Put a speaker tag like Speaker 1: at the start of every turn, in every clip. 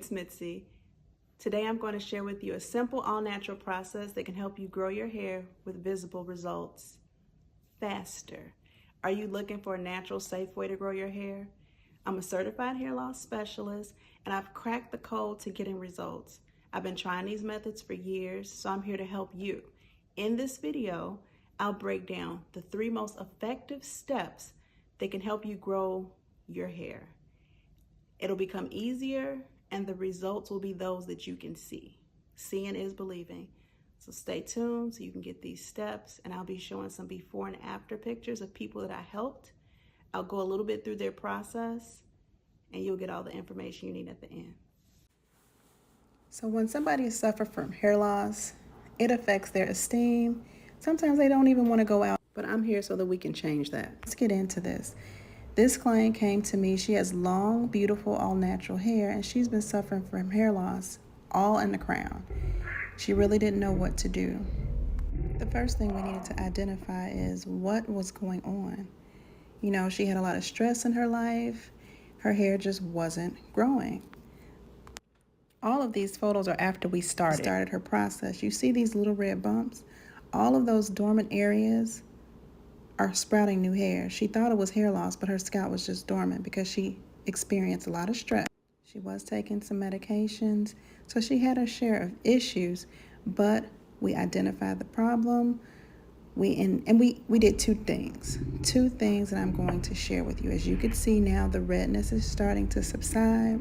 Speaker 1: it's Mitzi. Today I'm going to share with you a simple all-natural process that can help you grow your hair with visible results faster. Are you looking for a natural, safe way to grow your hair? I'm a certified hair loss specialist and I've cracked the code to getting results. I've been trying these methods for years, so I'm here to help you. In this video, I'll break down the 3 most effective steps that can help you grow your hair. It'll become easier and the results will be those that you can see. Seeing is believing. So stay tuned so you can get these steps, and I'll be showing some before and after pictures of people that I helped. I'll go a little bit through their process and you'll get all the information you need at the end. So when somebody suffers from hair loss, it affects their esteem. Sometimes they don't even want to go out, but I'm here so that we can change that. Let's get into this. This client came to me. She has long, beautiful, all-natural hair, and she's been suffering from hair loss all in the crown. She really didn't know what to do. The first thing we needed to identify is what was going on. You know, she had a lot of stress in her life. Her hair just wasn't growing. All of these photos are after we started her process. You see these little red bumps? All of those dormant areas are sprouting new hair. She thought it was hair loss, but her scalp was just dormant because she experienced a lot of stress. She was taking some medications, so she had her share of issues, but we identified the problem. We did two things that I'm going to share with you. As you can see now, the redness is starting to subside.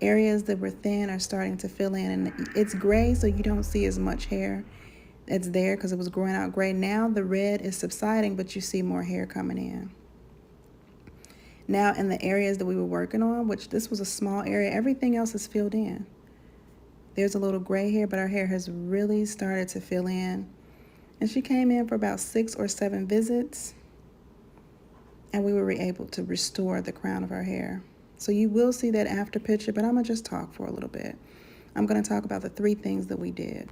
Speaker 1: Areas that were thin are starting to fill in, and it's gray, so you don't see as much hair that's there because it was growing out gray. Now the red is subsiding, but you see more hair coming in. Now in the areas that we were working on, which this was a small area, everything else is filled in. There's a little gray hair, but our hair has really started to fill in. And she came in for about 6 or 7 visits, and we were able to restore the crown of her hair. So you will see that after picture, but I'm gonna just talk for a little bit. I'm gonna talk about the 3 things that we did.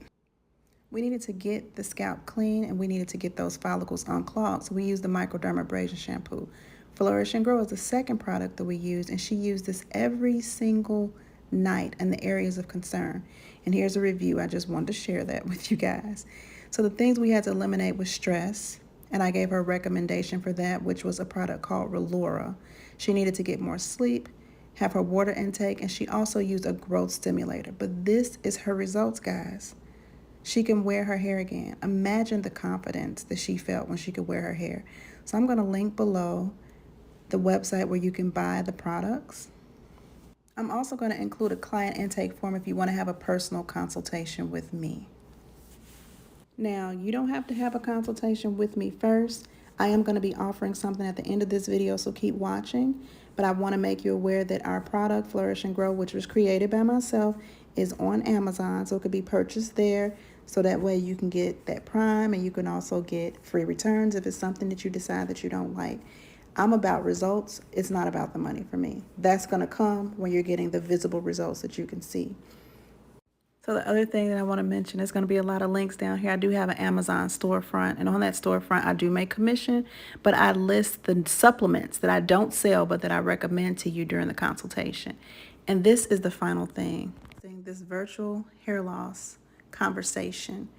Speaker 1: We needed to get the scalp clean, and we needed to get those follicles unclogged. So we used the microdermabrasion shampoo. Flourish and Grow is the second product that we used, and she used this every single night in the areas of concern. And here's a review. I just wanted to share that with you guys. So the things we had to eliminate was stress, and I gave her a recommendation for that, which was a product called Relora. She needed to get more sleep, have her water intake, and she also used a growth stimulator. But this is her results, guys. She can wear her hair again. Imagine the confidence that she felt when she could wear her hair. So I'm going to link below the website where you can buy the products. I'm also going to include a client intake form if you want to have a personal consultation with me. Now, you don't have to have a consultation with me first. I am going to be offering something at the end of this video, so keep watching. But I want to make you aware that our product, Flourish and Grow, which was created by myself, is on Amazon, so it could be purchased there. So that way you can get that prime, and you can also get free returns if it's something that you decide that you don't like. I'm about results. It's not about the money for me. That's going to come when you're getting the visible results that you can see. So the other thing that I want to mention is going to be a lot of links down here. I do have an Amazon storefront, and on that storefront I do make commission, but I list the supplements that I don't sell but that I recommend to you during the consultation. And this is the final thing. This virtual hair loss conversation,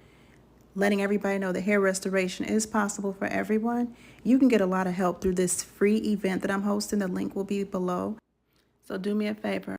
Speaker 1: letting everybody know that hair restoration is possible for everyone. You can get a lot of help through this free event that I'm hosting. The link will be below. So do me a favor.